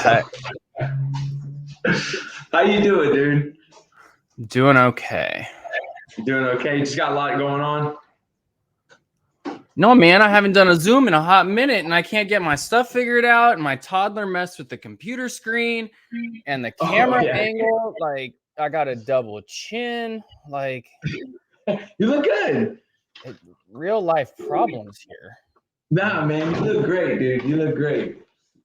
Hi. How you doing, dude? Doing okay. You doing okay? You just got a lot going on? No, man, I haven't done a Zoom in a hot minute, and I can't get my stuff figured out. And my toddler messed with the computer screen and the camera angle. Like, I got a double chin. Like, you look good. Real life problems here. Nah, man, you look great, dude. You look great.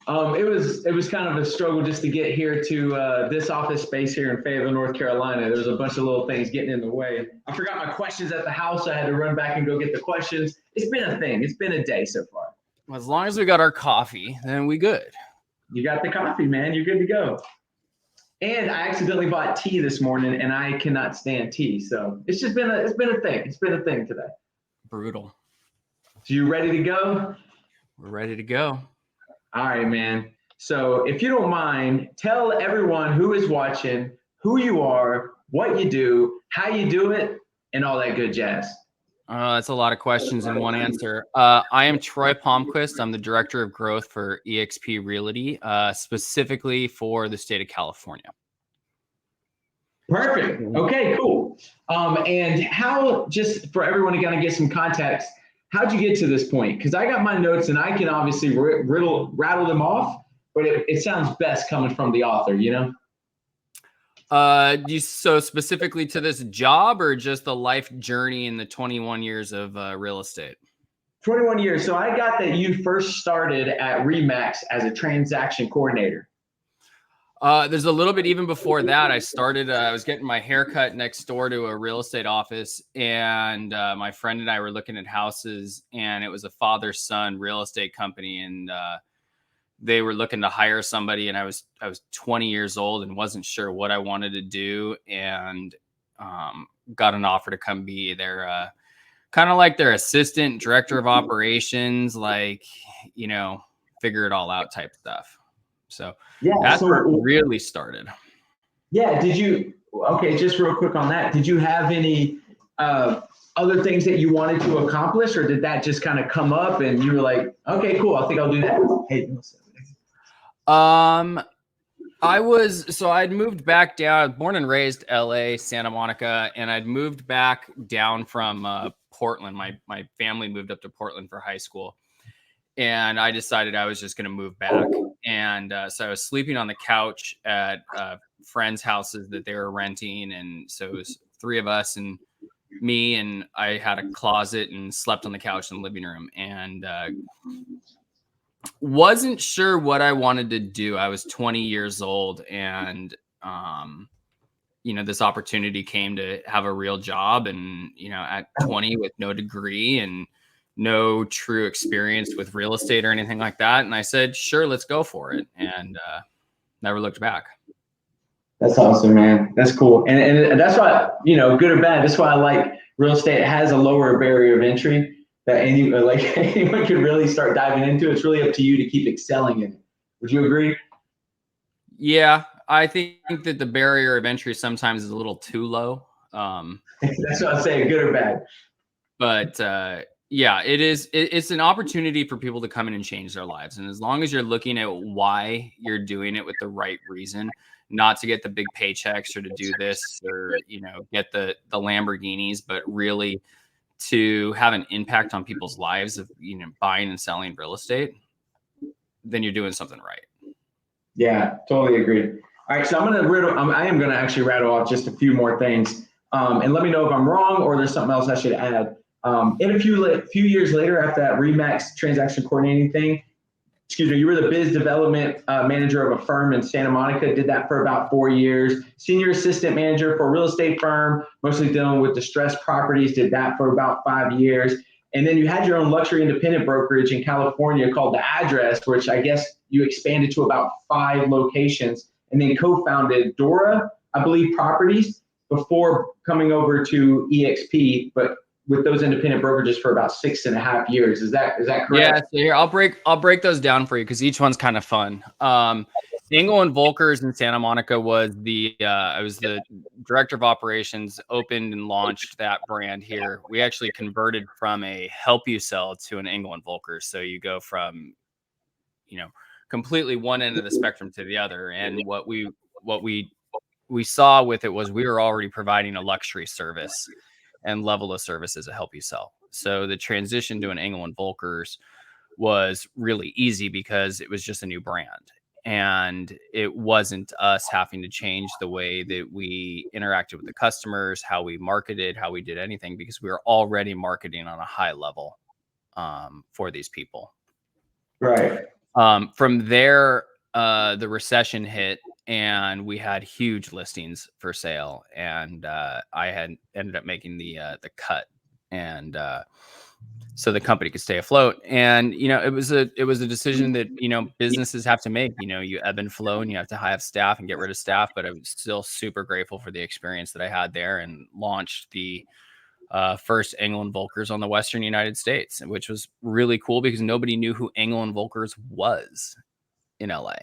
It was kind of a struggle just to get here to this office space here in Fayetteville, North Carolina. There was a bunch of little things getting in the way. I forgot my questions at the house. So I had to run back and go get the questions. It's been a thing. It's been a day so far. As long as we got our coffee, then we good. You got the coffee, man. You're good to go. And I accidentally bought tea this morning, and I cannot stand tea. So it's been a thing. It's been a thing today. Brutal. So you ready to go? We're ready to go. All right, man. So if you don't mind, tell everyone who is watching, who you are, what you do, how you do it, and all that good jazz. That's a lot of questions in one answer. I am Troy Palmquist. I'm the Director of Growth for eXp Realty, specifically for the state of California. Perfect. Okay, cool. And how, just for everyone to kind of get some context, how'd you get to this point? Because I got my notes and I can obviously rattle them off, but it sounds best coming from the author, you know? So specifically to this job or just the life journey in the 21 years of real estate? 21 years. So I got that you first started at RE/MAX as a transaction coordinator. There's a little bit even before that. I started, I was getting my hair cut next door to a real estate office, and my friend and I were looking at houses, and it was a father-son real estate company, and they were looking to hire somebody, and I was 20 years old and wasn't sure what I wanted to do, and got an offer to come be their kind of like their assistant director of operations, like, you know, figure it all out type stuff. So yeah, that's where it really started. Yeah. Okay, just real quick on that. Did you have any other things that you wanted to accomplish, or did that just kind of come up and you were like, okay, cool, I think I'll do that? Hey, I'd moved back down. I was born and raised LA, Santa Monica, and I'd moved back down from Portland. My family moved up to Portland for high school. And I decided I was just going to move back. And so I was sleeping on the couch at friends' houses that they were renting. And so it was three of us and me, and I had a closet and slept on the couch in the living room, and wasn't sure what I wanted to do. I was 20 years old, and you know, this opportunity came to have a real job, and, you know, at 20 with no degree and no true experience with real estate or anything like that. And I said, sure, let's go for it. And never looked back. That's awesome, man. That's cool. And that's why, you know, good or bad, that's why I like real estate. It has a lower barrier of entry that anyone can really start diving into. It's really up to you to keep excelling in it. Would you agree? Yeah, I think that the barrier of entry sometimes is a little too low. That's what I'm saying, good or bad. But yeah, it's an opportunity for people to come in and change their lives. And as long as you're looking at why you're doing it with the right reason, not to get the big paychecks or to do this or, you know, get the Lamborghinis, but really to have an impact on people's lives of, you know, buying and selling real estate, then you're doing something right. Yeah, totally agree. All right, so I am gonna actually rattle off just a few more things, and let me know if I'm wrong or there's something else I should add. In a few years later, after that RE/MAX transaction coordinating thing, you were the biz development manager of a firm in Santa Monica. Did that for about 4 years. Senior assistant manager for a real estate firm, mostly dealing with distressed properties. Did that for about 5 years. And then you had your own luxury independent brokerage in California called The Address, which I guess you expanded to about 5 locations, and then co-founded Dora, I believe, Properties before coming over to eXp, but with those independent brokerages for about 6.5 years. Is that correct? Yeah. So here, I'll break those down for you because each one's kind of fun. Engel and Volkers in Santa Monica was I was the director of operations, opened and launched that brand here. We actually converted from a help you sell to an Engel and Volkers. So you go from, you know, completely one end of the spectrum to the other. And what we saw with it was we were already providing a luxury service and level of services to help you sell. So the transition to an Engel & Volkers was really easy because it was just a new brand. And it wasn't us having to change the way that we interacted with the customers, how we marketed, how we did anything, because we were already marketing on a high level for these people. Right. From there, the recession hit and we had huge listings for sale. And I had ended up making the cut. And so the company could stay afloat. And, you know, it was a decision that, you know, businesses have to make. You know, you ebb and flow and you have to have staff and get rid of staff. But I'm still super grateful for the experience that I had there, and launched the first Engel & Volkers on the Western United States, which was really cool because nobody knew who Engel & Volkers was in LA.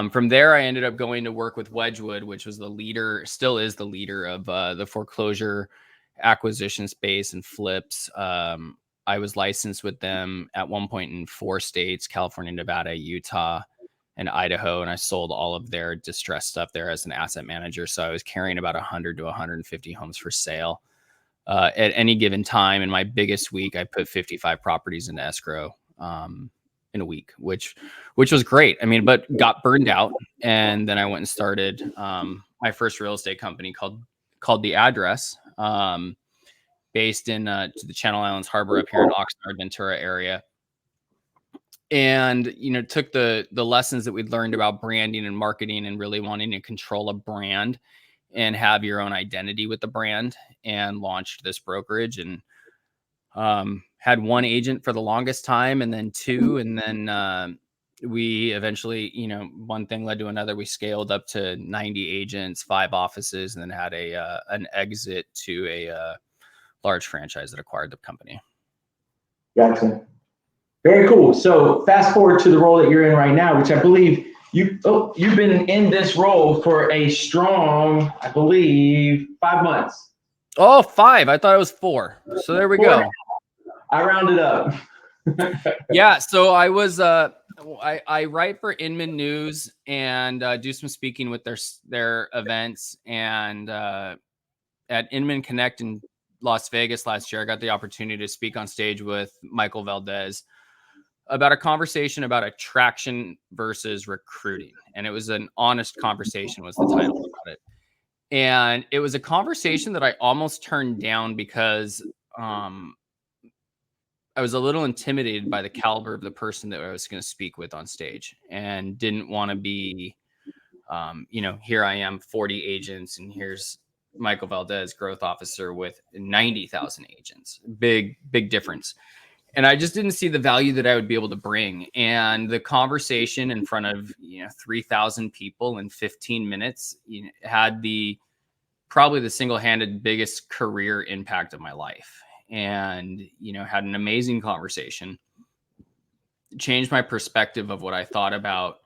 From there, I ended up going to work with Wedgwood, which was the leader, still is the leader of the foreclosure acquisition space and flips. I was licensed with them at one point in 4 states: California, Nevada, Utah, and Idaho. And I sold all of their distressed stuff there as an asset manager. So I was carrying about 100 to 150 homes for sale at any given time. In my biggest week, I put 55 properties into escrow in a week, which was great. I mean, but got burned out. And then I went and started my first real estate company called The Address, based in the Channel Islands Harbor up here in Oxnard, Ventura area. And, you know, took the lessons that we'd learned about branding and marketing and really wanting to control a brand and have your own identity with the brand, and launched this brokerage. And had 1 agent for the longest time, and then 2. And then we eventually, you know, one thing led to another. We scaled up to 90 agents, 5 offices, and then had an exit to a large franchise that acquired the company. Gotcha. Very cool. So fast forward to the role that you're in right now, which I believe you've been in this role for a strong, I believe, 5 months. Oh, 5. I thought it was 4. So there we 4. Go. I rounded up. Yeah. So I was, I write for Inman News and do some speaking with their events. And at Inman Connect in Las Vegas last year, I got the opportunity to speak on stage with Michael Valdez about a conversation about attraction versus recruiting. And it was an honest conversation, was the title about it. And it was a conversation that I almost turned down because I was a little intimidated by the caliber of the person that I was going to speak with on stage, and didn't want to be, you know, here I am, 40 agents, and here's Michael Valdez, growth officer with 90,000 agents. Big difference. And I just didn't see the value that I would be able to bring. And the conversation in front of, you know, 3,000 people in 15 minutes, you know, had probably the single-handed biggest career impact of my life. And, you know, had an amazing conversation, changed my perspective of what I thought about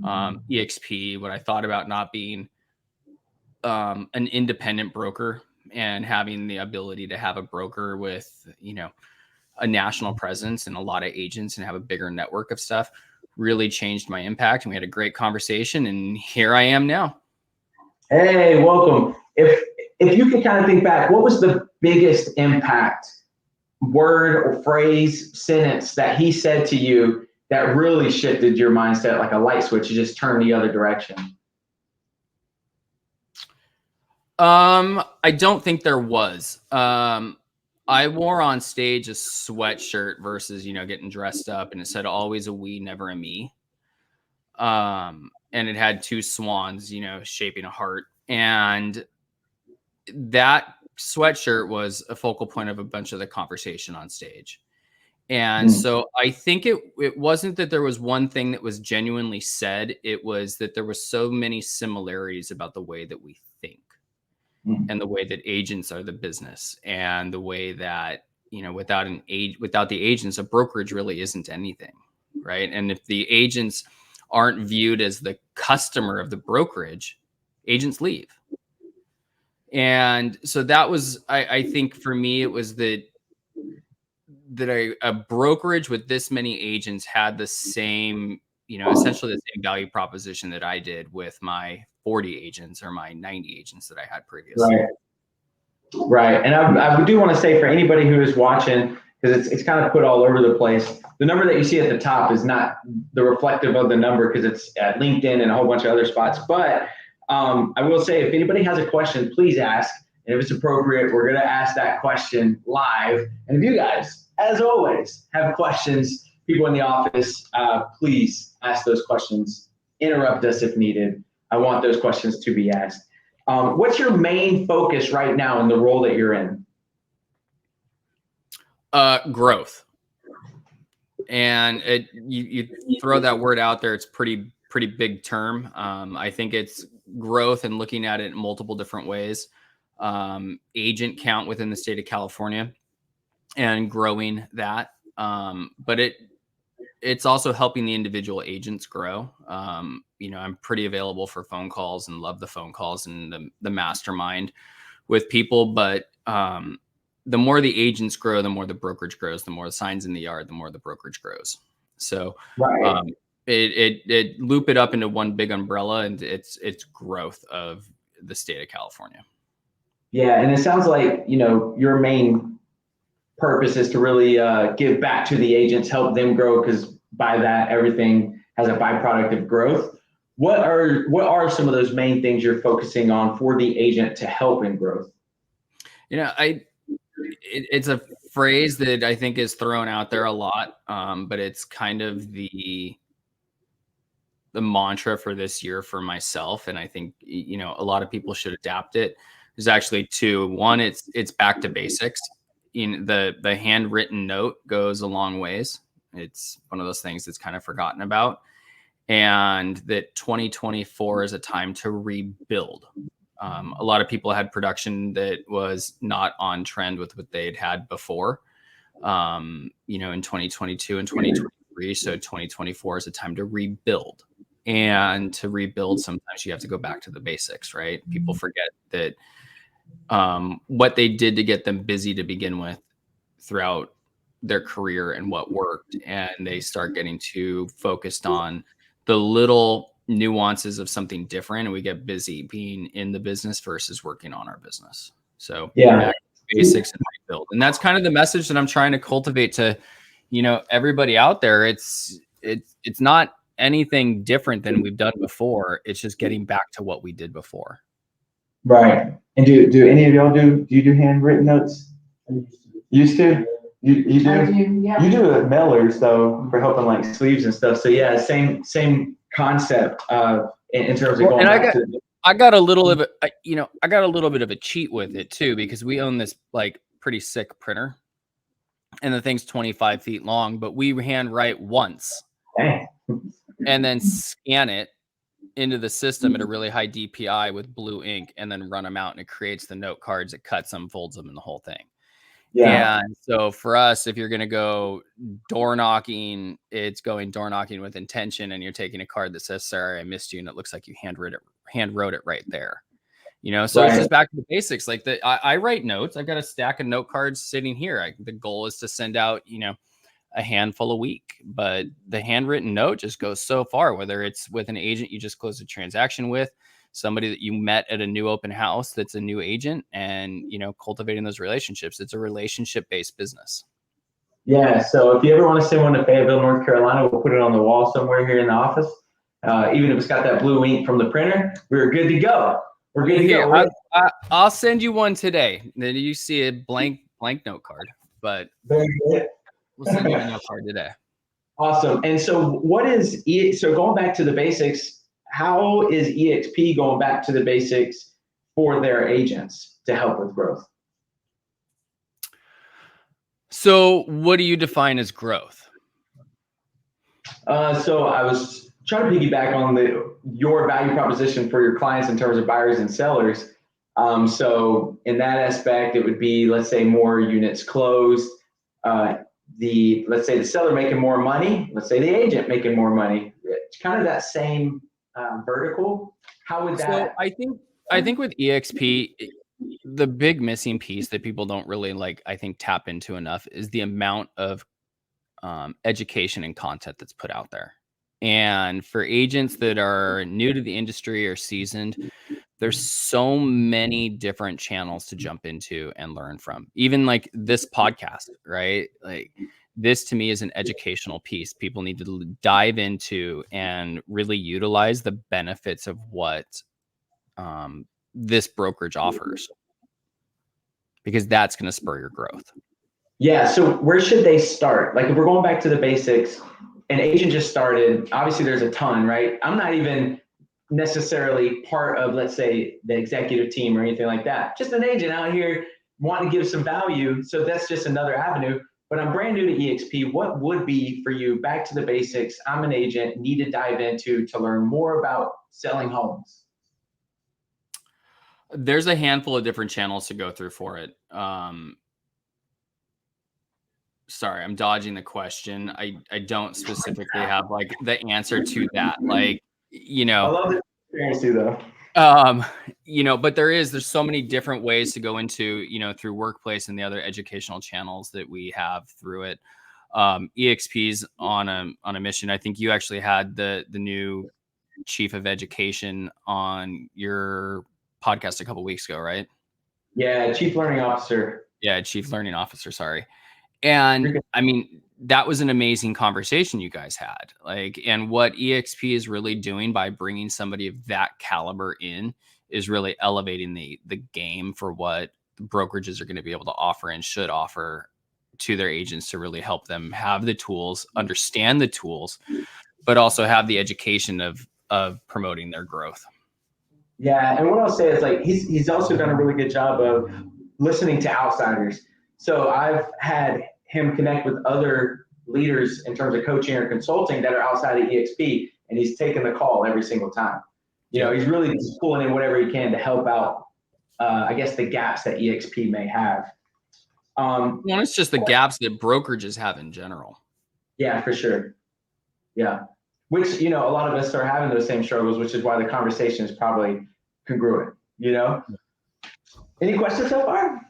eXp, what I thought about not being an independent broker, and having the ability to have a broker with, you know, a national presence and a lot of agents and have a bigger network of stuff. Really changed my impact. And we had a great conversation, and here I am now. Hey, welcome. If you could kind of think back, what was the biggest impact, word or phrase, sentence that he said to you that really shifted your mindset, like a light switch, you just turned the other direction? I don't think there was. I wore on stage a sweatshirt versus, you know, getting dressed up, and it said always a we, never a me. And it had 2 swans, you know, shaping a heart. And that sweatshirt was a focal point of a bunch of the conversation on stage. And so I think it wasn't that there was one thing that was genuinely said. It was that there was so many similarities about the way that we think. And the way that agents are the business, and the way that, you know, without the agents, a brokerage really isn't anything, right? And if the agents aren't viewed as the customer of the brokerage, agents leave. And so that was, I think for me, it was that a brokerage with this many agents had the same, essentially the same value proposition that I did with my 40 agents or my 90 agents that I had previously. Right. Right. And I do want to say for anybody who is watching, because it's kind of put all over the place, the number that you see at the top is not the reflective of the number because it's at LinkedIn and a whole bunch of other spots. But I will say, if anybody has a question, please ask. And if it's appropriate, we're going to ask that question live. And if you guys, as always, have questions, people in the office, please ask those questions. Interrupt us if needed. I want those questions to be asked. What's your main focus right now in the role that you're in? Growth. And you throw that word out there, it's pretty big term. I think it's growth and looking at it in multiple different ways. Agent count within the state of California and growing that. But it's also helping the individual agents grow. I'm pretty available for phone calls and love the phone calls and the mastermind with people. But the more the agents grow, the more the brokerage grows, the more the signs in the yard, the more the brokerage grows. So right. It loop it up into one big umbrella, and it's growth of the state of California. Yeah. And it sounds like, your main purpose is to really give back to the agents, help them grow, because by that, everything has a byproduct of growth. What are some of those main things you're focusing on for the agent to help in growth? It's a phrase that I think is thrown out there a lot, but it's kind of the mantra for this year for myself. And I think, a lot of people should adapt it. There's actually two. One, it's back to basics. The handwritten note goes a long ways. It's one of those things that's kind of forgotten about. And that 2024 is a time to rebuild. A lot of people had production that was not on trend with what they'd had before, in 2022 and 2023. So 2024 is a time to rebuild. And to rebuild, sometimes you have to go back to the basics, right? People forget that what they did to get them busy to begin with throughout their career and what worked. And they start getting too focused on the little nuances of something different, and we get busy being in the business versus working on our business. So back to basics and rebuild. And that's kind of the message that I'm trying to cultivate to, everybody out there. It's not anything different than we've done before. It's just getting back to what we did before. Right. And do any of y'all do you do handwritten notes? Used to? You do? I do, yeah. You do mailers though for helping like sleeves and stuff. So yeah, same concept in terms of going back to I got a little of I got a little bit of a cheat with it too, because we own this like pretty sick printer and the thing's 25 feet long, but we handwrite once. Dang. And then scan it into the system at a really high DPI with blue ink and then run them out, and it creates the note cards. It cuts them, folds them, and the whole thing. Yeah. And so for us, if you're going to go door knocking, it's going door knocking with intention, and you're taking a card that says, "Sorry, I missed you," and it looks like you hand wrote it right there. So It's just back to the basics. Like I write notes. I've got a stack of note cards sitting here. The goal is to send out, a handful a week, but the handwritten note just goes so far, whether it's with an agent you just closed a transaction with, somebody that you met at a new open house that's a new agent, and cultivating those relationships. It's a relationship-based business. Yeah. So if you ever want to send one to Fayetteville, North Carolina, we'll put it on the wall somewhere here in the office. Even if it's got that blue ink from the printer, we're good to go. We're good to go. I'll send you one today. Then you see a blank note card, but very good. We'll send you a note card today. Awesome. And so so going back to the basics, how is eXp going back to the basics for their agents to help with growth? So what do you define as growth? So I was trying to piggyback on your value proposition for your clients in terms of buyers and sellers. So in that aspect, it would be, let's say, more units closed, let's say the seller making more money, let's say the agent making more money. It's kind of that same vertical. How would that? So I think with eXp, the big missing piece that people don't really I think tap into enough is the amount of education and content that's put out there. And for agents that are new to the industry or seasoned, there's so many different channels to jump into and learn from. Even like this podcast, right? Like this to me is an educational piece. People need to dive into and really utilize the benefits of what this brokerage offers, because that's going to spur your growth. Yeah. So where should they start? Like if we're going back to the basics, an agent just started, obviously there's a ton, right? I'm not even necessarily part of, let's say, the executive team or anything like that. Just an agent out here wanting to give some value. So that's just another avenue. But I'm brand new to eXp. What would be for you, back to the basics, I'm an agent, need to dive into to learn more about selling homes? There's a handful of different channels to go through for it. Sorry, I'm dodging the question. I don't specifically have like the answer to that. Like, you know, I love the transparency though. But there's so many different ways to go into, through Workplace and the other educational channels that we have through it. eXp's on a mission. I think you actually had the new chief of education on your podcast a couple weeks ago, right? Yeah, chief learning officer. Yeah, chief learning officer. Sorry. And I mean, that was an amazing conversation you guys had. Like, and what eXp is really doing by bringing somebody of that caliber in is really elevating the game for what brokerages are going to be able to offer and should offer to their agents to really help them have the tools, understand the tools, but also have the education of promoting their growth. Yeah, and what I'll say is like he's also done a really good job of listening to outsiders. So I've had him connect with other leaders in terms of coaching or consulting that are outside of eXp, and he's taking the call every single time. He's really just pulling in whatever he can to help out, I guess, the gaps that eXp may have. Well, it's just the gaps that brokerages have in general. Yeah, for sure. Yeah. Which, a lot of us are having those same struggles, which is why the conversation is probably congruent, Any questions so far?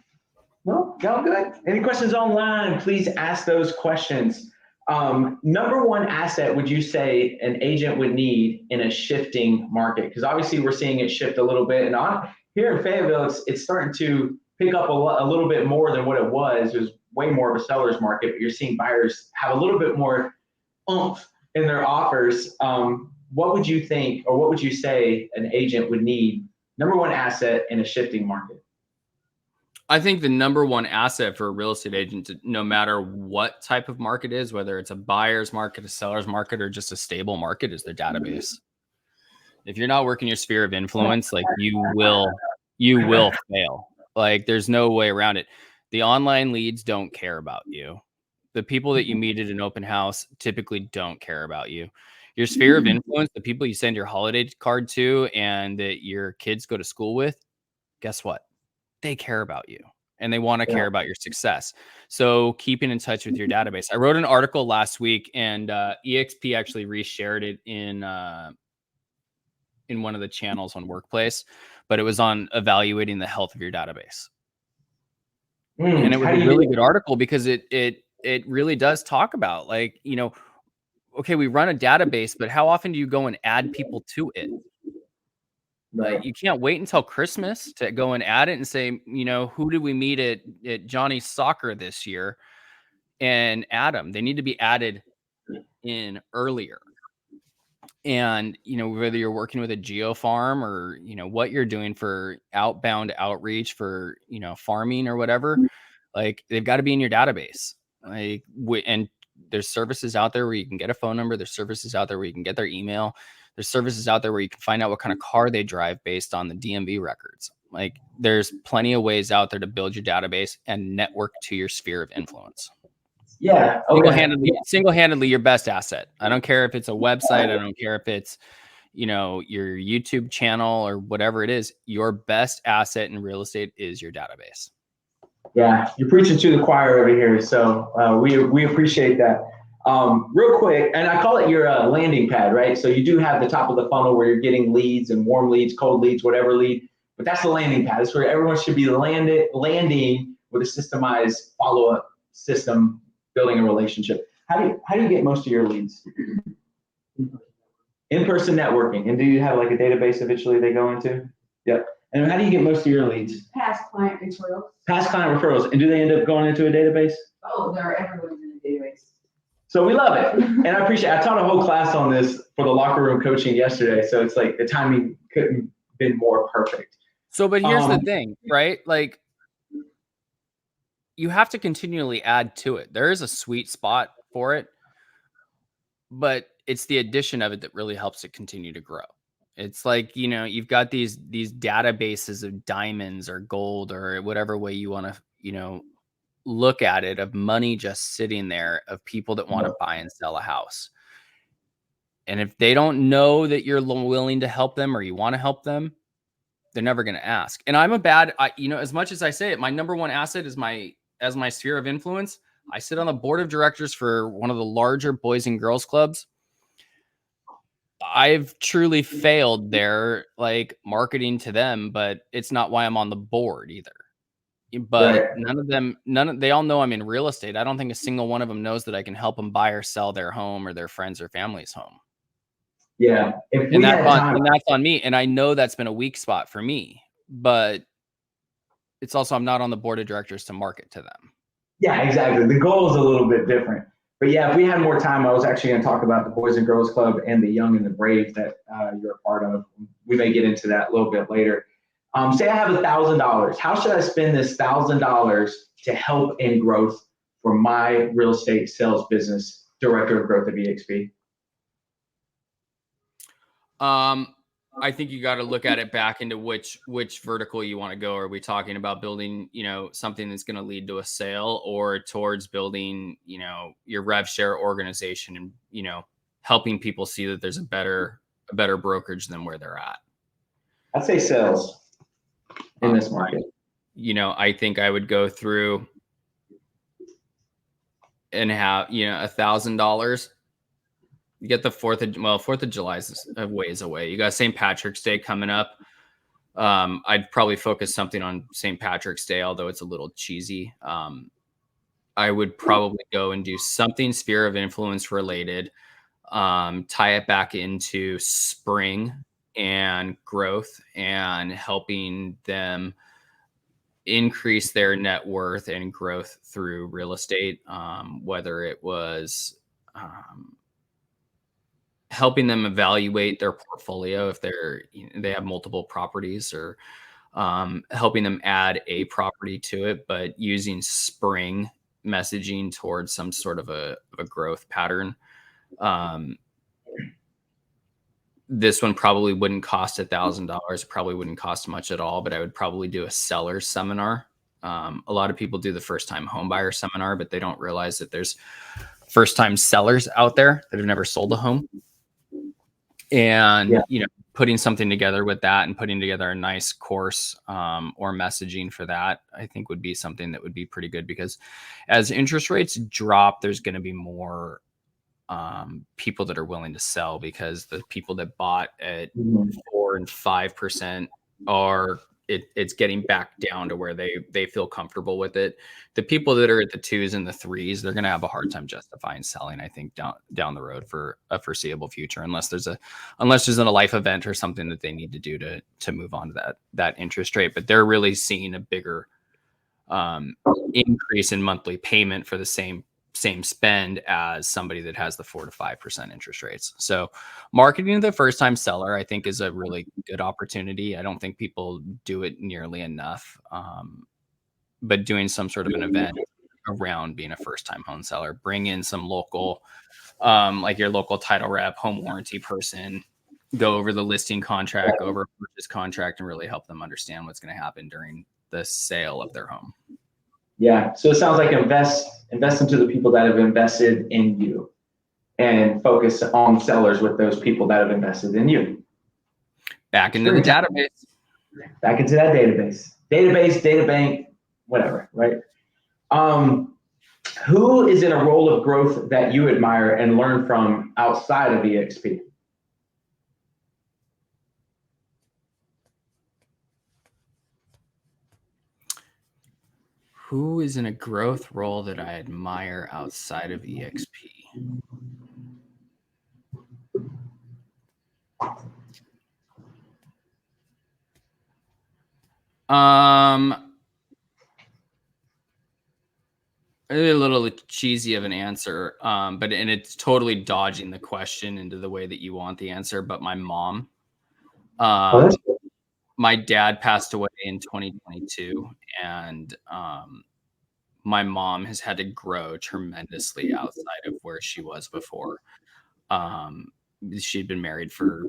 No? Y'all good? Any questions online? Please ask those questions. Number one asset would you say an agent would need in a shifting market? Because obviously we're seeing it shift a little bit. And here in Fayetteville, it's starting to pick up a little bit more than what it was. It was way more of a seller's market, but you're seeing buyers have a little bit more oomph in their offers. What would you think, or what would you say an agent would need, number one asset in a shifting market? I think the number one asset for a real estate agent, no matter what type of market is, whether it's a buyer's market, a seller's market, or just a stable market, is their database. If you're not working your sphere of influence, like you will fail. Like there's no way around it. The online leads don't care about you. The people that you meet at an open house typically don't care about you. Your sphere of influence, the people you send your holiday card to and that your kids go to school with, guess what? They care about you and they want to care about your success. So keeping in touch with your database. I wrote an article last week and eXp actually reshared it in one of the channels on Workplace, but it was on evaluating the health of your database. And it was a really good article because it really does talk about like, okay, we run a database, but how often do you go and add people to it? Like you can't wait until Christmas to go and add it and say, who did we meet at Johnny's soccer this year and add them? They need to be added in earlier. And, whether you're working with a geo farm or, what you're doing for outbound outreach for, farming or whatever, like they've got to be in your database. Like, and there's services out there where you can get a phone number. There's services out there where you can get their email. There's services out there where you can find out what kind of car they drive based on the DMV records. Like there's plenty of ways out there to build your database and network to your sphere of influence. Yeah. Okay. Single-handedly your best asset. I don't care if it's a website. I don't care if it's, your YouTube channel or whatever it is. Your best asset in real estate is your database. Yeah. You're preaching to the choir over here. So we appreciate that. Real quick, and I call it your landing pad, right? So you do have the top of the funnel where you're getting leads and warm leads, cold leads, whatever lead. but that's the landing pad. That's where everyone should be landing with a systemized follow-up system, building a relationship. How do you get most of your leads? In-person networking. And do you have like a database eventually they go into? Yep. And how do you get most of your leads? Past client referrals. Past client referrals. And do they end up going into a database? Oh, everyone's in a database. So we love it. And I appreciate it. I taught a whole class on this for the locker room coaching yesterday. So it's like the timing couldn't have been more perfect. So, but here's the thing, right? Like, you have to continually add to it. There is a sweet spot for it, but it's the addition of it that really helps it continue to grow. It's like, you know, you've got these databases of diamonds or gold or whatever way you want to, you know, look at it, of money just sitting there, of people that want to buy and sell a house. And if they don't know that you're willing to help them or you want to help them, they're never going to ask. And I'm you know, as much as I say it, my number one asset is as my sphere of influence. I sit on the board of directors for one of the larger boys and girls clubs. I've truly failed there, like marketing to them, but it's not why I'm on the board either. But right. They all know I'm in real estate. I don't think a single one of them knows that I can help them buy or sell their home or their friends or family's home. Yeah. And that's on me. And I know that's been a weak spot for me, but it's also, I'm not on the board of directors to market to them. Yeah, exactly. The goal is a little bit different. But yeah, if we had more time, I was actually going to talk about the Boys and Girls Club and the Young and the Brave that you're a part of. We may get into that a little bit later. Say I have $1,000. How should I spend this $1,000 to help in growth for my real estate sales business, director of growth at eXp? I think you got to look at it back into which vertical you want to go. Are we talking about building, you know, something that's going to lead to a sale, or towards building, you know, your rev share organization and, you know, helping people see that there's a better brokerage than where they're at? I'd say sales in this market. You know, I think I would go through and have, you know, $1,000. You get the 4th of July is a ways away. You got St. Patrick's Day coming up. I'd probably focus something on St. Patrick's Day, although it's a little cheesy. I would probably go and do something sphere of influence related, tie it back into spring and growth and helping them increase their net worth and growth through real estate, whether it was helping them evaluate their portfolio if they have multiple properties, or helping them add a property to it, but using spring messaging towards some sort of a growth pattern. This one probably wouldn't cost $1,000. Probably wouldn't cost much at all, but I would probably do a seller's seminar. A lot of people do the first-time home buyer seminar, but they don't realize that there's first-time sellers out there that have never sold a home. And, you know, putting something together with that and putting together a nice course or messaging for that, I think would be something that would be pretty good, because as interest rates drop, there's going to be more people that are willing to sell, because the people that bought at 4 and 5% it's getting back down to where they feel comfortable with it. The people that are at the 2s and the 3s, they're going to have a hard time justifying selling, I think, down the road for a foreseeable future, unless there's a life event or something that they need to do to move on to that interest rate. But they're really seeing a bigger increase in monthly payment for the same spend as somebody that has the 4 to 5% interest rates. So marketing to the first time seller, I think, is a really good opportunity. I don't think people do it nearly enough. But doing some sort of an event around being a first time home seller, bring in some local, like your local title rep, home warranty person, go over the listing contract, go over purchase contract, and really help them understand what's going to happen during the sale of their home. Yeah. So it sounds like invest into the people that have invested in you, and focus on sellers with those people that have invested in you. Back into the database. Back into that database, data bank, whatever, right? Who is in a role of growth that you admire and learn from outside of eXp? Who is in a growth role that I admire outside of eXp? A little cheesy of an answer, but it's totally dodging the question into the way that you want the answer. But my mom, my dad passed away in 2022, and my mom has had to grow tremendously outside of where she was before. She'd been married for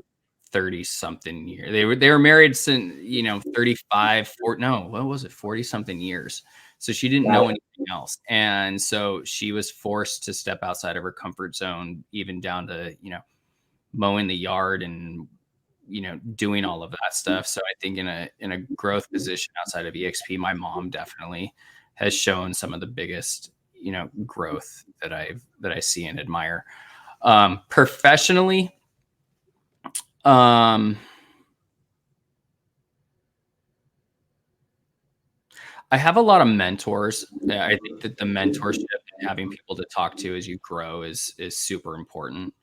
30 something years. They were married since, 35, 40, no, what was it? 40 something years. So she didn't know anything else. And so she was forced to step outside of her comfort zone, even down to, mowing the yard and, doing all of that stuff. So I think in a growth position outside of eXp, my mom definitely has shown some of the biggest, growth that I see and admire. Professionally, I have a lot of mentors. I think that the mentorship and having people to talk to as you grow is super important.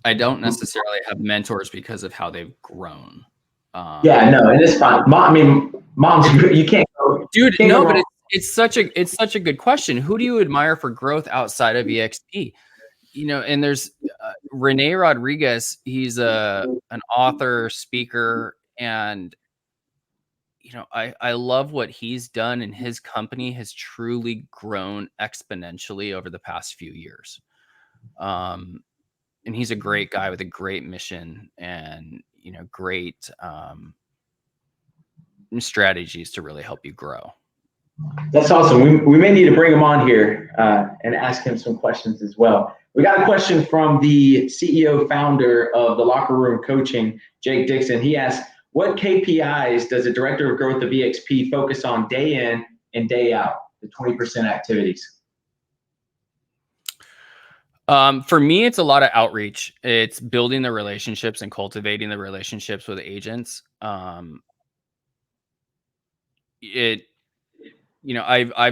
I don't necessarily have mentors because of how they've grown. Yeah, no, and it's fine. Mom's you can't go, dude. can't No, go but it's such a good question. Who do you admire for growth outside of eXp? And there's Rene Rodriguez. He's an author, speaker, and I love what he's done, and his company has truly grown exponentially over the past few years. And he's a great guy with a great mission and great strategies to really help you grow. That's awesome. We may need to bring him on here and ask him some questions as well. We got a question from the CEO founder of the Locker Room Coaching, Jake Dixon. He asked, what KPIs does a director of growth of eXp focus on day in and day out, the 20% activities? For me, it's a lot of outreach. It's building the relationships and cultivating the relationships with agents. I've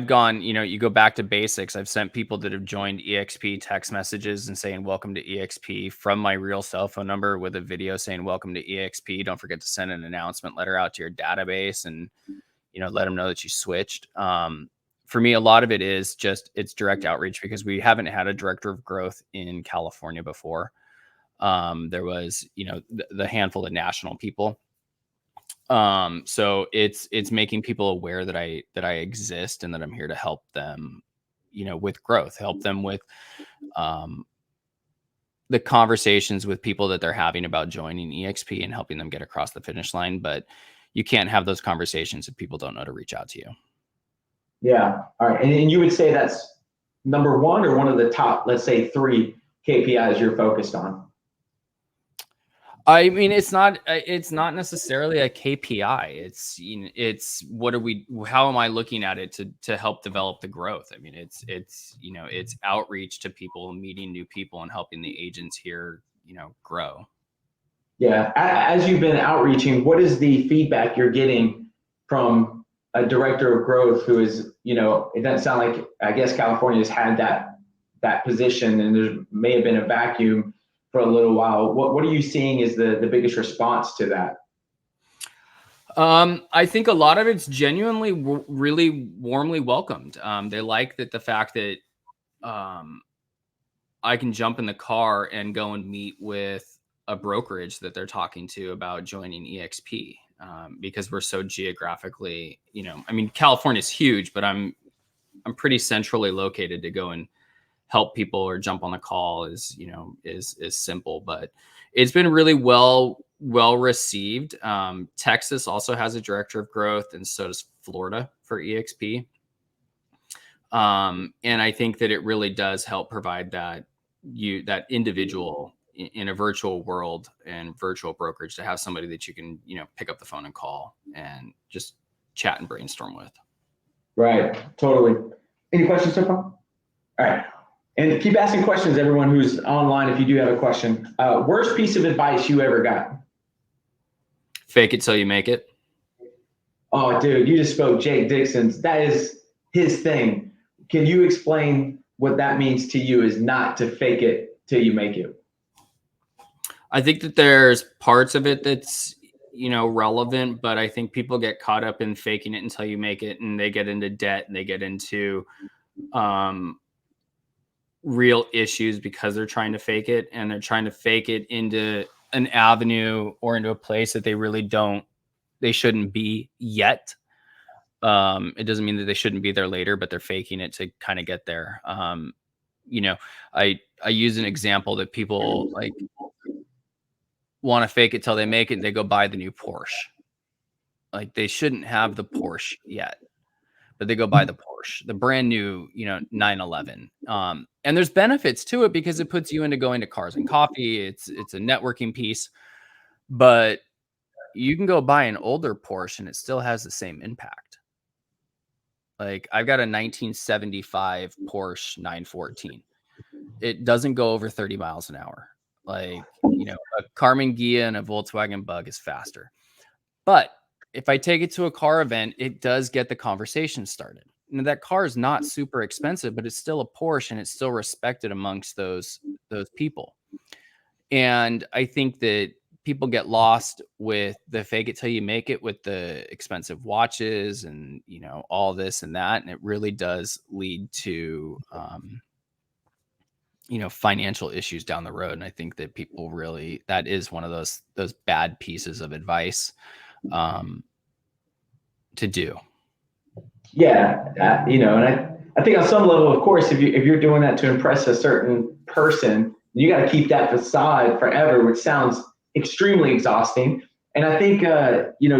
gone, you go back to basics. I've sent people that have joined eXp text messages and saying, welcome to eXp from my real cell phone number with a video saying, welcome to eXp. Don't forget to send an announcement letter out to your database and, let them know that you switched. For me, a lot of it is it's direct outreach because we haven't had a director of growth in California before. There was, the handful of national people. So it's making people aware that I exist and that I'm here to help them, with growth, help them with, the conversations with people that they're having about joining eXp and helping them get across the finish line. But you can't have those conversations if people don't know to reach out to you. Yeah. All right. And you would say that's number one or one of the top, let's say 3 KPIs you're focused on? I mean, it's not necessarily a KPI. It's how am I looking at it to help develop the growth? I mean, it's outreach to people, meeting new people and helping the agents here, grow. Yeah. As you've been outreaching, what is the feedback you're getting from a director of growth who is, it doesn't sound like, I guess California's had that position and there may have been a vacuum for a little while. What are you seeing is the biggest response to that? I think a lot of it's genuinely really warmly welcomed. They like the fact that I can jump in the car and go and meet with a brokerage that they're talking to about joining eXp, because we're so geographically, I mean, California's huge, but I'm pretty centrally located to go and help people or jump on the call is simple, but it's been really well received. Texas also has a director of growth, and so does Florida for eXp. And I think that it really does help provide that individual in a virtual world and virtual brokerage to have somebody that you can, pick up the phone and call and just chat and brainstorm with. Right. Totally. Any questions so far? All right. And keep asking questions, everyone who's online, if you do have a question. Worst piece of advice you ever got? Fake it till you make it. Oh, dude, you just spoke Jake Dixon's. That is his thing. Can you explain what that means to you, is not to fake it till you make it? I think that there's parts of it that's, relevant, but I think people get caught up in faking it until you make it, and they get into debt and they get into real issues because they're trying to fake it, and they're trying to fake it into an avenue or into a place that they shouldn't be yet. It doesn't mean that they shouldn't be there later, but they're faking it to kind of get there. I use an example that people like want to fake it till they make it, and they go buy the new Porsche. Like, they shouldn't have the Porsche yet, but they go buy the Porsche, the brand new, 911. And there's benefits to it because it puts you into going to Cars and Coffee. It's a networking piece, but you can go buy an older Porsche and it still has the same impact. Like, I've got a 1975 Porsche 914. It doesn't go over 30 miles an hour. Like, a Carmen Ghia and a Volkswagen Bug is faster. But if I take it to a car event, it does get the conversation started. And that car is not super expensive, but it's still a Porsche, and it's still respected amongst those people. And I think that people get lost with the fake it till you make it, with the expensive watches and, all this and that. And it really does lead to, financial issues down the road. And I think that people really, that is one of those bad pieces of advice to do. Yeah, and I think on some level, of course, if you're doing that to impress a certain person, you got to keep that facade forever, which sounds extremely exhausting. And I think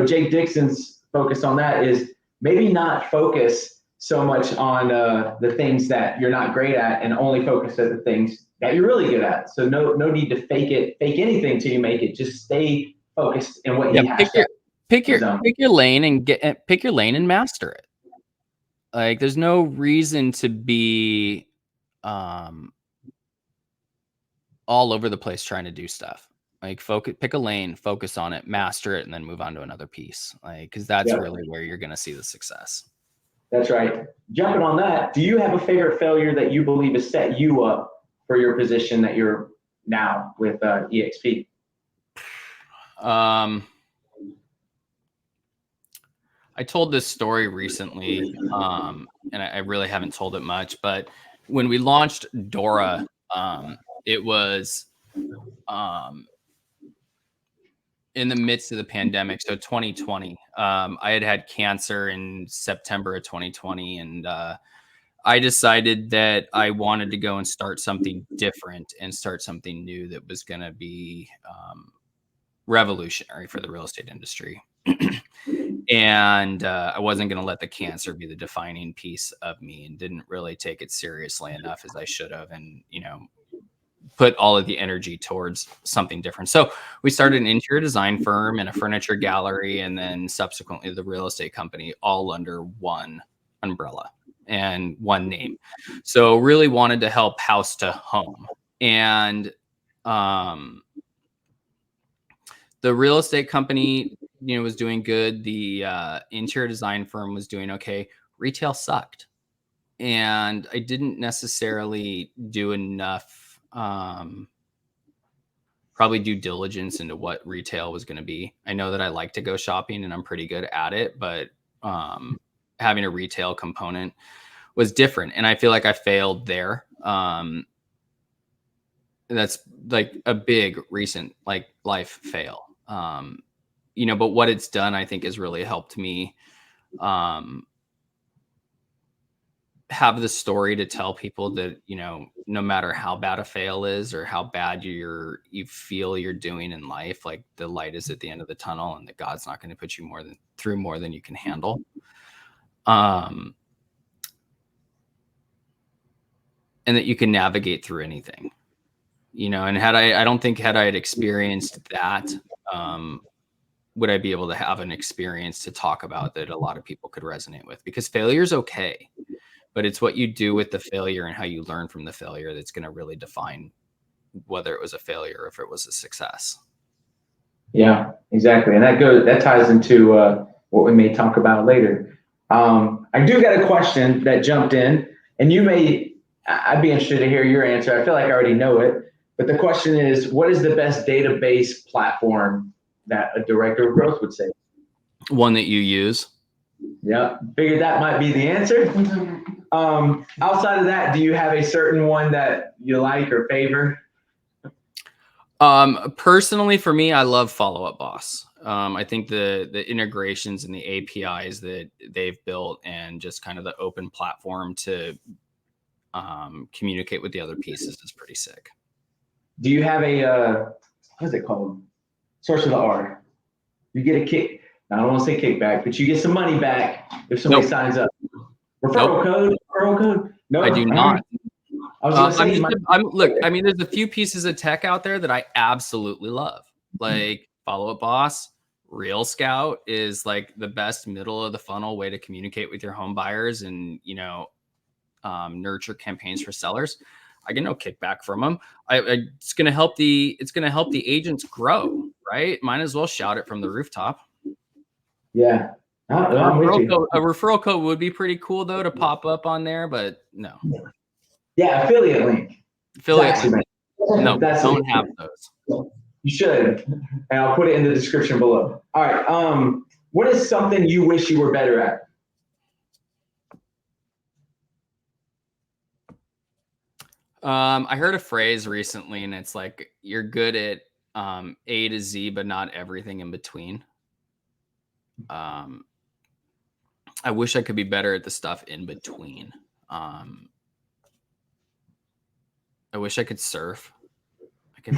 Jake Dixon's focus on that is maybe not focus so much on the things that you're not great at, and only focus at the things that you're really good at. So no need to fake anything till you make it. Just stay focused in what you have. Pick your lane and master it. Like, there's no reason to be all over the place trying to do stuff. Like, pick a lane, focus on it, master it, and then move on to another piece. Like, because that's really where you're going to see the success. That's right. Jumping on that, do you have a favorite failure that you believe has set you up for your position that you're now with eXp? I told this story recently, and I really haven't told it much, but when we launched Dora, it was in the midst of the pandemic. So 2020, I had cancer in September of 2020. And I decided that I wanted to go and start something different and start something new that was going to be revolutionary for the real estate industry. And I wasn't going to let the cancer be the defining piece of me, and didn't really take it seriously enough as I should have. And, put all of the energy towards something different. So we started an interior design firm and a furniture gallery, and then subsequently the real estate company, all under one umbrella and one name. So really wanted to help house to home. And the real estate company, was doing good. The interior design firm was doing okay. Retail sucked. And I didn't necessarily do enough probably due diligence into what retail was going to be. I know that I like to go shopping and I'm pretty good at it, but having a retail component was different. And I feel like I failed there. That's like a big recent life fail. But what it's done, I think, has really helped me have the story to tell people that, no matter how bad a fail is or how bad you feel you're doing in life, like, the light is at the end of the tunnel, and that God's not going to put you through more than you can handle. And that you can navigate through anything, and had I had experienced that, would I be able to have an experience to talk about that a lot of people could resonate with? Because failure is okay, but it's what you do with the failure and how you learn from the failure that's going to really define whether it was a failure or if it was a success. Yeah, exactly. And that ties into what we may talk about later. I do got a question that jumped in, and I'd be interested to hear your answer. I feel like I already know it, but the question is, what is the best database platform that a director of growth would say? One that you use. Yeah, figured that might be the answer. Outside of that, do you have a certain one that you like or favor? Personally, for me, I love Follow Up Boss. I think the integrations and the APIs that they've built and just kind of the open platform to communicate with the other pieces is pretty sick. Do you have a, what is it called? Source of the R. You get a kick. I don't want to say kickback, but you get some money back if somebody signs up. Referral code? No, I do not. I was gonna say, look, I mean, there's a few pieces of tech out there that I absolutely love. Like Follow Up Boss, Real Scout is like the best middle of the funnel way to communicate with your home buyers and, nurture campaigns for sellers. I get no kickback from them. It's going to help the agents grow, right? Might as well shout it from the rooftop. Yeah. A referral code would be pretty cool though to pop up on there, but no. Yeah, affiliate link. No, don't have those. You should, and I'll put it in the description below. All right. What is something you wish you were better at? I heard a phrase recently, and it's like you're good at A to Z, but not everything in between. I wish I could be better at the stuff in between. I wish I could surf. I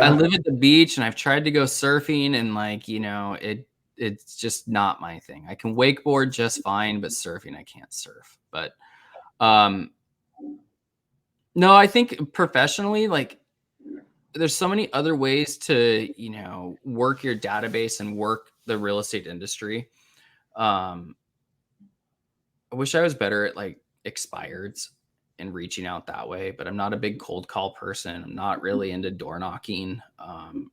live at the beach and I've tried to go surfing and it's just not my thing. I can wakeboard just fine, but surfing, I can't surf. But no, I think professionally, like there's so many other ways to, work your database and work the real estate industry. I wish I was better at like expireds and reaching out that way, but I'm not a big cold call person. I'm not really into door knocking.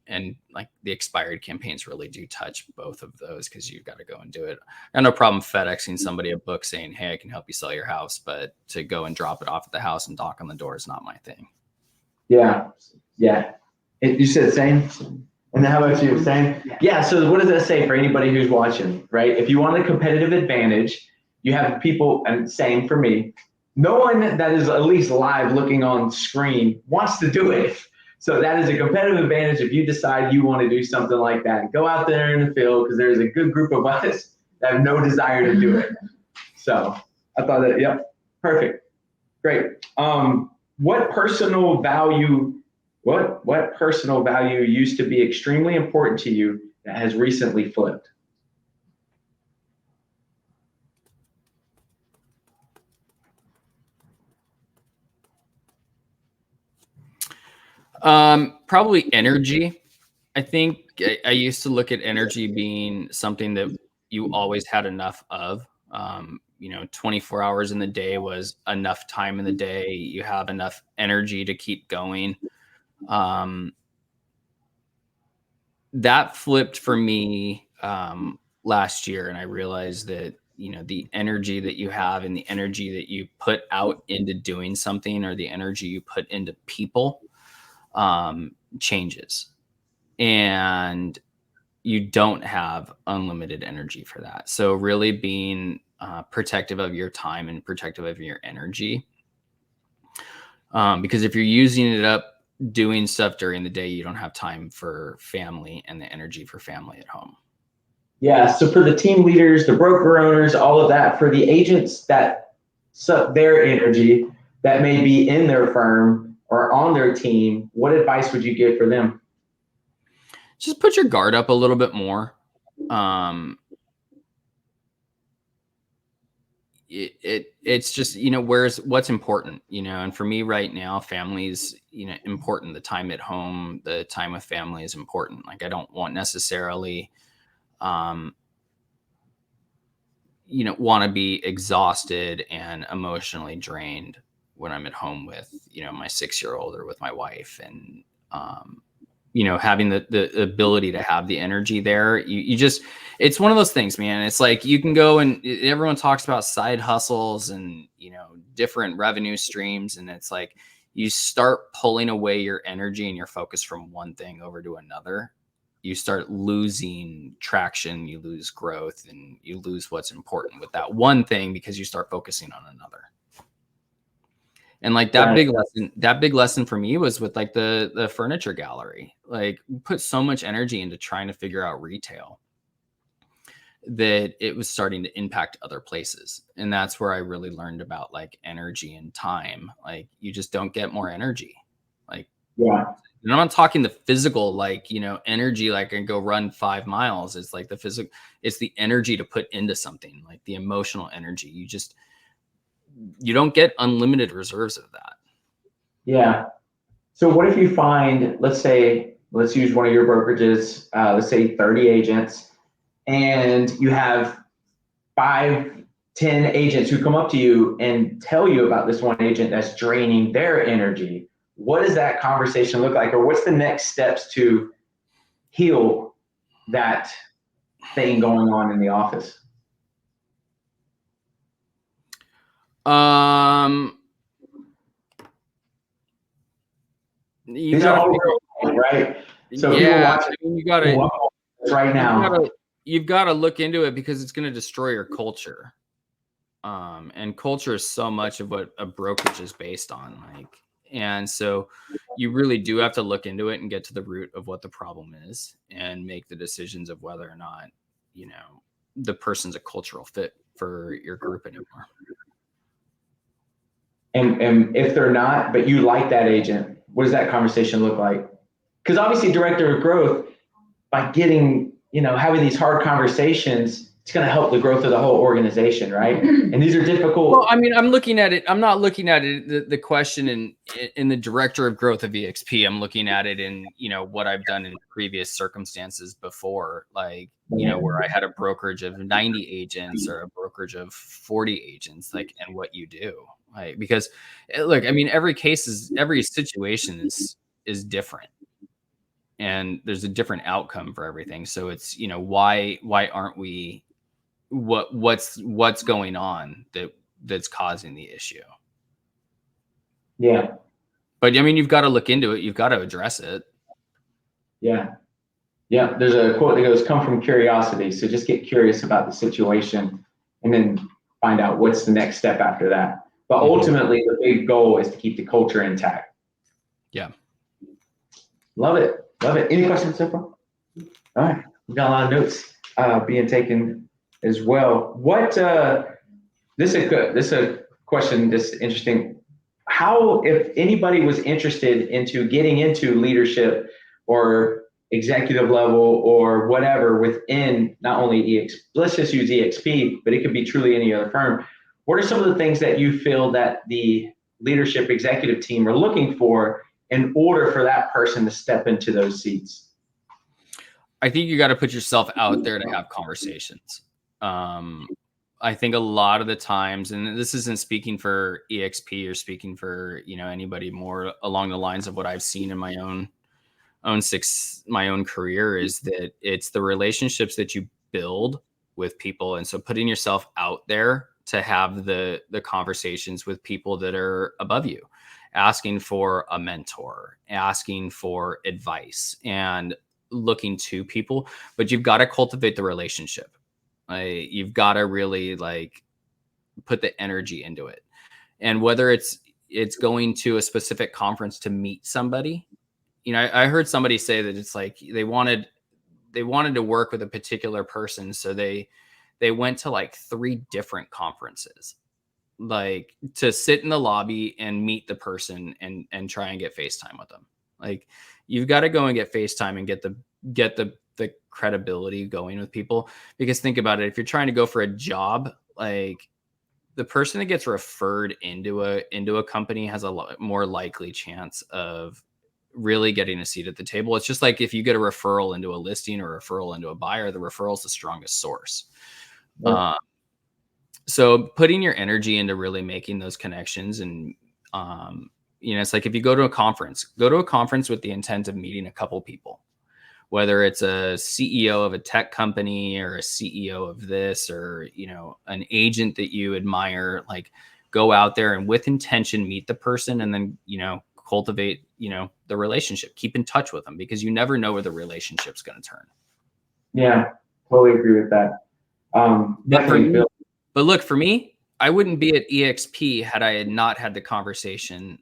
And like the expired campaigns really do touch both of those because you've got to go and do it. I have no problem FedExing somebody a book saying, hey, I can help you sell your house, but to go and drop it off at the house and knock on the door is not my thing. Yeah. Yeah. You said the same? And then how about you? Same? Yeah. So what does that say for anybody who's watching, right? If you want a competitive advantage, you have people, and same for me, no one that is at least live looking on screen wants to do it. So that is a competitive advantage if you decide you want to do something like that. Go out there in the field because there's a good group of us that have no desire to do it. So I thought that, yep, perfect. Great. What personal value used to be extremely important to you that has recently flipped? Probably energy. I think I used to look at energy being something that you always had enough of. 24 hours in the day was enough time in the day. You have enough energy to keep going. That flipped for me last year, and I realized that the energy that you have and the energy that you put out into doing something, or the energy you put into people, changes, and you don't have unlimited energy for that. So really being protective of your time and protective of your energy, because if you're using it up doing stuff during the day, you don't have time for family and the energy for family at home. Yeah. So for the team leaders, the broker owners, all of that, for the agents that suck their energy that may be in their firm or on their team, what advice would you give for them? Just put your guard up a little bit more. It's just, what's important, and for me right now, family's, important. The time at home, the time with family is important. Like I don't want necessarily, want to be exhausted and emotionally drained when I'm at home with, my 6-year-old or with my wife. And, you know, having the ability to have the energy there. You just, it's one of those things, man. It's like you can go and everyone talks about side hustles and, you know, different revenue streams. And it's like you start pulling away your energy and your focus from one thing over to another. You start losing traction, you lose growth, and you lose what's important with that one thing because you start focusing on another. And like that big lesson for me was with like the furniture gallery. Like we put so much energy into trying to figure out retail that it was starting to impact other places. And that's where I really learned about like energy and time. Like you just don't get more energy. Like, yeah. And I'm not talking the physical, like, you know, energy, like I can go run 5 miles. It's like the physical, it's the energy to put into something, like the emotional energy. You don't get unlimited reserves of that. Yeah. So what if you find, let's use one of your brokerages, let's say 30 agents, and you have 5, 10 agents who come up to you and tell you about this one agent that's draining their energy. What does that conversation look like? Or what's the next steps to heal that thing going on in the office? You gotta, right? So yeah, I mean, you gotta right now. You've got to look into it because it's going to destroy your culture. And culture is so much of what a brokerage is based on. Like, and so you really do have to look into it and get to the root of what the problem is and make the decisions of whether or not, you know, the person's a cultural fit for your group anymore. And if they're not, but you like that agent, what does that conversation look like? Because obviously director of growth, by getting, you know, having these hard conversations, it's going to help the growth of the whole organization, right? And these are difficult. Well, I mean, I'm looking at it. I'm not looking at it, the question in the director of growth of eXp. I'm looking at it in, you know, what I've done in previous circumstances before, like, you know, where I had a brokerage of 90 agents or a brokerage of 40 agents, like, and what you do. Like, because look, I mean, every situation is different. And there's a different outcome for everything. So it's, you know, why aren't we, what's going on that's causing the issue? Yeah. But I mean, you've got to look into it. You've got to address it. Yeah. Yeah. There's a quote that goes, come from curiosity. So just get curious about the situation and then find out what's the next step after that. But ultimately, the big goal is to keep the culture intact. Yeah. Love it. Love it. Any questions so far? All right. We've got a lot of notes being taken as well. What, this is a question that's interesting. How, if anybody was interested into getting into leadership or executive level or whatever within not only eXp, let's just use eXp, but it could be truly any other firm. What are some of the things that you feel that the leadership executive team are looking for in order for that person to step into those seats? I think you got to put yourself out there to have conversations. I think a lot of the times, and this isn't speaking for eXp or speaking for, you know, anybody more along the lines of what I've seen in my own career, is that it's the relationships that you build with people. And so putting yourself out there to have the conversations with people that are above you, asking for a mentor, asking for advice, and looking to people. But you've got to cultivate the relationship. You've got to really like put the energy into it. And whether it's going to a specific conference to meet somebody, you know, I heard somebody say that it's like they wanted to work with a particular person, so they went to like 3 different conferences, like to sit in the lobby and meet the person and try and get FaceTime with them. Like you've got to go and get FaceTime and get the credibility going with people. Because think about it, if you're trying to go for a job, like the person that gets referred into a company has a lot more likely chance of really getting a seat at the table. It's just like if you get a referral into a listing or a referral into a buyer, the referral is the strongest source. Yeah. So putting your energy into really making those connections and You know, it's like if you go to a conference with the intent of meeting a couple people, whether it's a CEO of a tech company or a CEO of this, or, you know, an agent that you admire, like go out there and with intention, meet the person and then, you know, cultivate, you know, the relationship, keep in touch with them because you never know where the relationship's going to turn. Yeah, totally agree with that. But look, for me, I wouldn't be at eXp had I had not had the conversation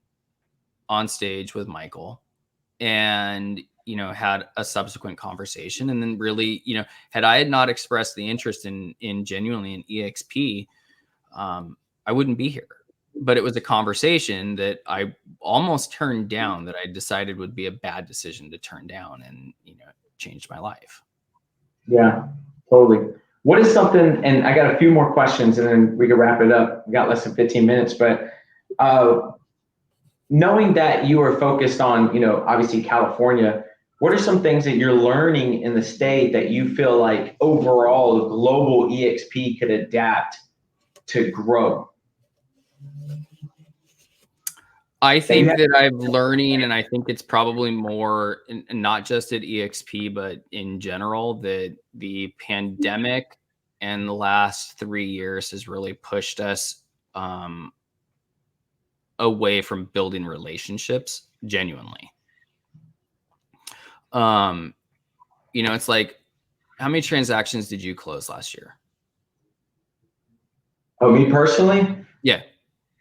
on stage with Michael and, you know, had a subsequent conversation. And then really, you know, had I had not expressed the interest in genuinely in eXp, I wouldn't be here. But it was a conversation that I almost turned down that I decided would be a bad decision to turn down, and, you know, changed my life. Yeah, totally. What is something, and I got a few more questions and then we can wrap it up. We got less than 15 minutes, but knowing that you are focused on, you know, obviously California, what are some things that you're learning in the state that you feel like overall global eXp could adapt to grow? I think that I'm learning, and I think it's probably more, not just at eXp, but in general, that the pandemic and the last 3 years has really pushed us away from building relationships genuinely. You know, it's like, how many transactions did you close last year? Oh, me personally? Yeah.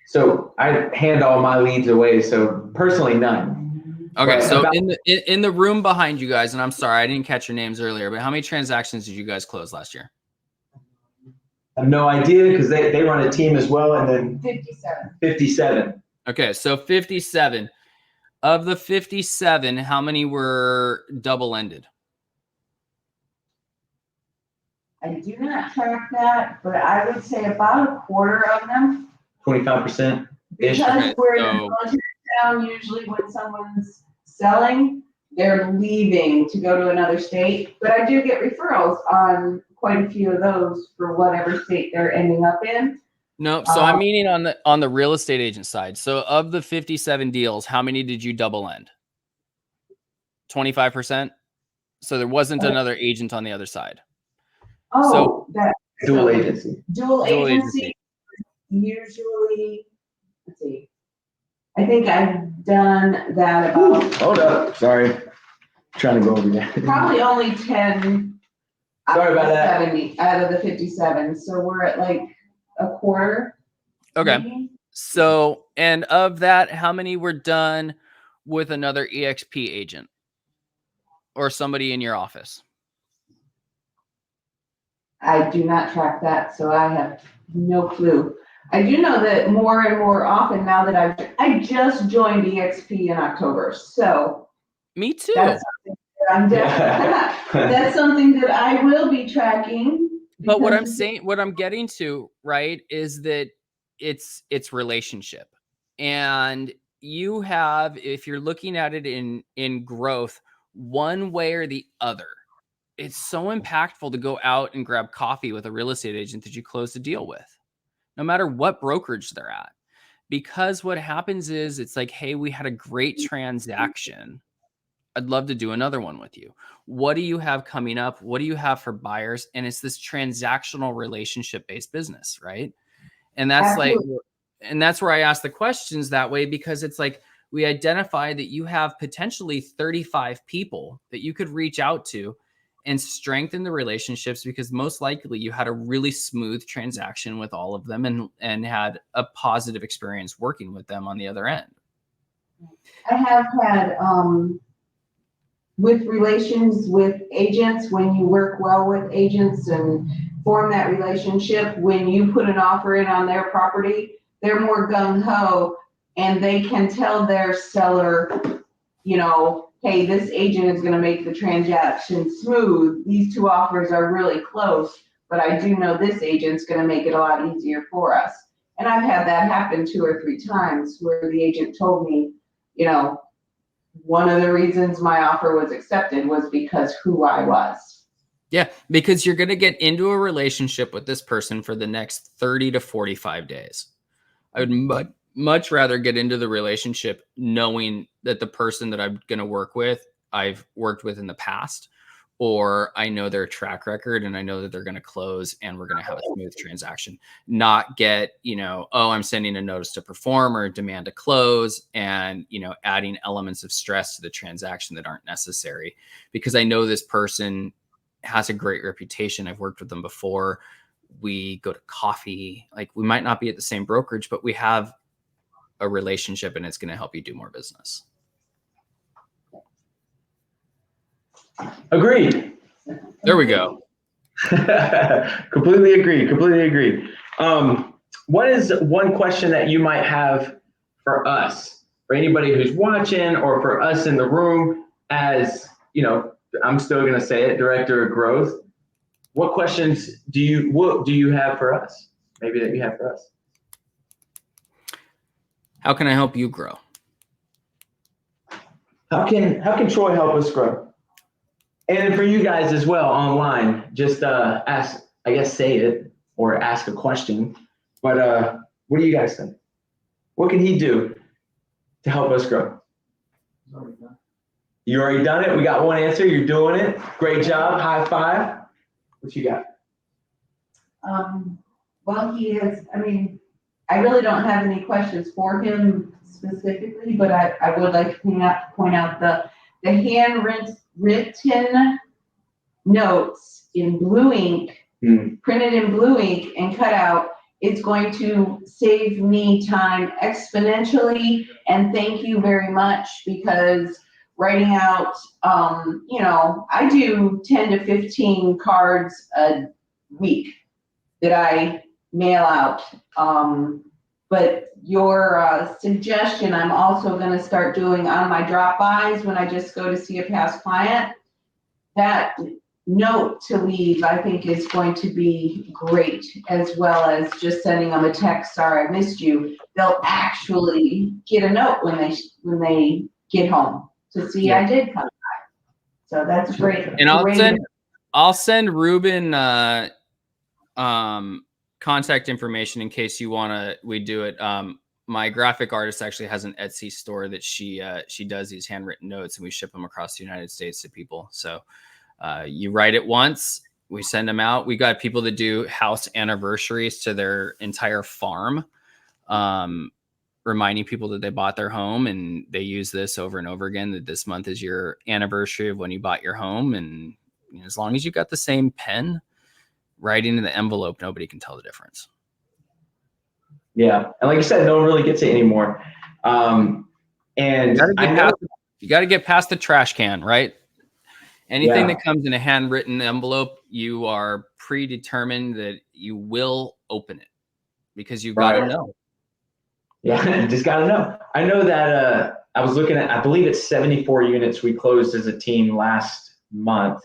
So I hand all my leads away. So personally, none. Okay. So in the room behind you guys, and I'm sorry, I didn't catch your names earlier, but how many transactions did you guys close last year? I have no idea because they run a team as well. And then 57. Okay. So 57. Of the 57, how many were double-ended? I do not track that, but I would say about a quarter of them. 25%. Because Okay, we're in a military town, usually when someone's selling, they're leaving to go to another state. But I do get referrals on quite a few of those for whatever state they're ending up in. No, so I'm meaning on the real estate agent side. So of the 57 deals, how many did you double end? 25%? So there wasn't another agent on the other side. Oh, so, that dual agency. Dual agency. Usually, let's see. I think I've done that about. Hold up, sorry. I'm trying to go over that. Probably only 10. Sorry about that. 70 out of the 57. So we're at like a quarter. okay. Maybe? So, and of that, how many were done with another eXp agent or somebody in your office? I do not track that, so I have no clue. I do know that more and more often now that I just joined eXp in October, so. Me too. That's something that I'm definitely, that's something that I will be tracking. But what I'm saying, what I'm getting to, right, is that it's relationship. And you have, if you're looking at it in growth, one way or the other, it's so impactful to go out and grab coffee with a real estate agent that you close the deal with, no matter what brokerage they're at. Because what happens is it's like, hey, we had a great transaction. I'd love to do another one with you. What do you have coming up? What do you have for buyers? And it's this transactional relationship-based business, right? And that's Absolutely. And that's where I ask the questions that way, because it's like, we identify that you have potentially 35 people that you could reach out to and strengthen the relationships, because most likely you had a really smooth transaction with all of them and had a positive experience working with them on the other end. I have had, with relations with agents, when you work well with agents and form that relationship, when you put an offer in on their property, they're more gung-ho and they can tell their seller, you know, hey, this agent is going to make the transaction smooth. These two offers are really close, but I do know this agent's going to make it a lot easier for us. And I've had that happen 2 or 3 times where the agent told me, you know, one of the reasons my offer was accepted was because who I was. Yeah, because you're going to get into a relationship with this person for the next 30 to 45 days. I would much rather get into the relationship knowing that the person that I'm going to work with, I've worked with in the past, or I know their track record and I know that they're going to close and we're going to have a smooth transaction. Not get, oh, I'm sending a notice to perform or demand to close and, adding elements of stress to the transaction that aren't necessary, because I know this person has a great reputation. I've worked with them before. We go to coffee. Like, we might not be at the same brokerage, but we have a relationship and it's going to help you do more business. Agreed. There we go. Completely agree. What is one question that you might have for us, for anybody who's watching, or for us in the room? As I'm still going to say it, Director of Growth. What questions do you have for us? Maybe that you have for us. How can I help you grow? How can Troy help us grow? And for you guys as well online, just ask, I guess, say it or ask a question. But what do you guys think? What can he do to help us grow? You already done it? We got one answer. You're doing it. Great job. High five. What you got? Well, he is, I really don't have any questions for him specifically, but I would like to point out the handwritten notes in blue ink, printed in blue ink and cut out. It's going to save me time exponentially, and thank you very much, because writing out, I do 10 to 15 cards a week that I mail out. But your suggestion, I'm also going to start doing on my drop-bys when I just go to see a past client. That note to leave, I think, is going to be great, as well as just sending them a text, sorry I missed you. They'll actually get a note when they get home to see I did come by. So that's great. And I'll send Ruben contact information in case you we do it. My graphic artist actually has an Etsy store that she does these handwritten notes, and we ship them across the United States to people. So you write it once, we send them out. We got people that do house anniversaries to their entire farm, reminding people that they bought their home, and they use this over and over again, that this month is your anniversary of when you bought your home. And as long as you got the same pen writing in the envelope, nobody can tell the difference. Yeah. And like you said, no one really gets it anymore. And you got to get past the trash can, right? Anything that comes in a handwritten envelope, you are predetermined that you will open it, because you've got to know. Yeah, you just got to know. I know that I was looking at, I believe it's 74 units we closed as a team last month.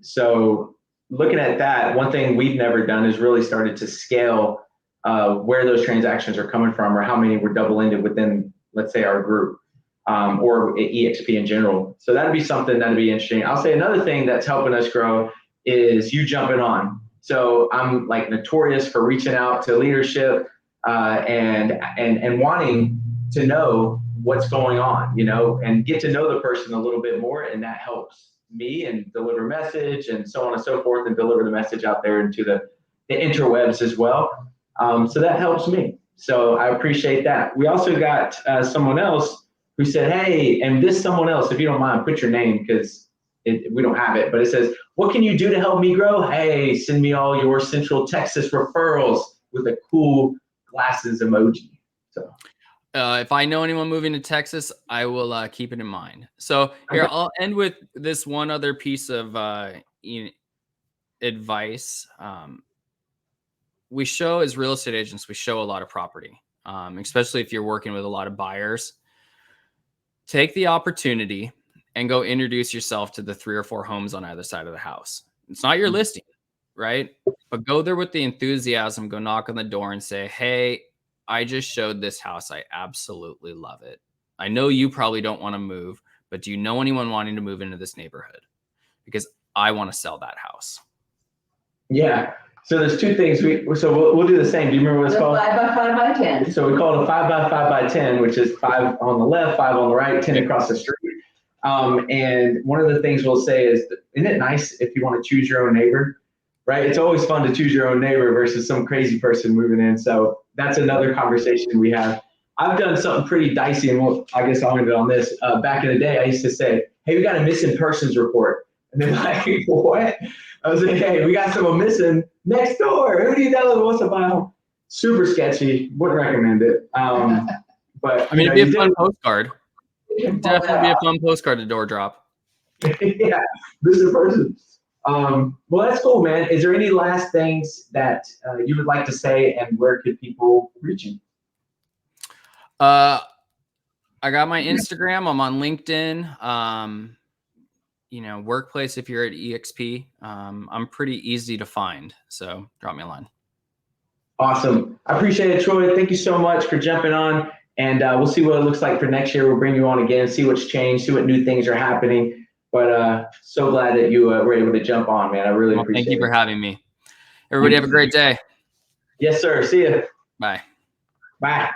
So looking at that, one thing we've never done is really started to scale where those transactions are coming from, or how many were double-ended within, let's say, our group, or eXp in general. So that'd be something that'd be interesting. I'll say another thing that's helping us grow is you jumping on. So I'm like notorious for reaching out to leadership and wanting to know what's going on, and get to know the person a little bit more, and that helps me and deliver message and so on and so forth, and deliver the message out there into the interwebs as well. So that helps me. So I appreciate that. We also got someone else who said, hey, and this someone else, if you don't mind, put your name, because we don't have it, but it says, what can you do to help me grow? Hey, send me all your Central Texas referrals, with a cool glasses emoji. So if I know anyone moving to Texas, I will keep it in mind. So here, I'll end with this one other piece of advice. We show, as real estate agents, we show a lot of property, especially if you're working with a lot of buyers. Take the opportunity and go introduce yourself to the 3 or 4 homes on either side of the house. It's not your listing, right? But go there with the enthusiasm, go knock on the door and say, hey, I just showed this house. I absolutely love it. I know you probably don't want to move, but do you know anyone wanting to move into this neighborhood? Because I want to sell that house. Yeah. So there's two things we'll do the same. Do you remember what it's The called? 5 by 5 by 10. So we call it a 5 by 5 by 10, which is 5 on the left, 5 on the right, 10 across the street. And one of the things we'll say is, isn't it nice if you want to choose your own neighbor, right? It's always fun to choose your own neighbor versus some crazy person moving in. So that's another conversation we have. I've done something pretty dicey, and I guess I'll end it on this. Back in the day, I used to say, hey, we got a missing persons report. And they're like, what? I was like, hey, we got someone missing next door. Who do you know what's about? Super sketchy. Wouldn't recommend it. But I mean, it'd be a fun postcard. It'd definitely be a fun postcard to door drop. Yeah, missing persons. Well, that's cool, man. Is there any last things that you would like to say, and where could people reach you? I got my Instagram. I'm on LinkedIn. You know, workplace, if you're at eXp, I'm pretty easy to find. So drop me a line. Awesome. I appreciate it, Troy. Thank you so much for jumping on. And we'll see what it looks like for next year. We'll bring you on again, see what's changed, see what new things are happening. But so glad that you were able to jump on, man. I really appreciate it. Thank you for having me. Everybody have a great day. Yes, sir. See you. Bye. Bye.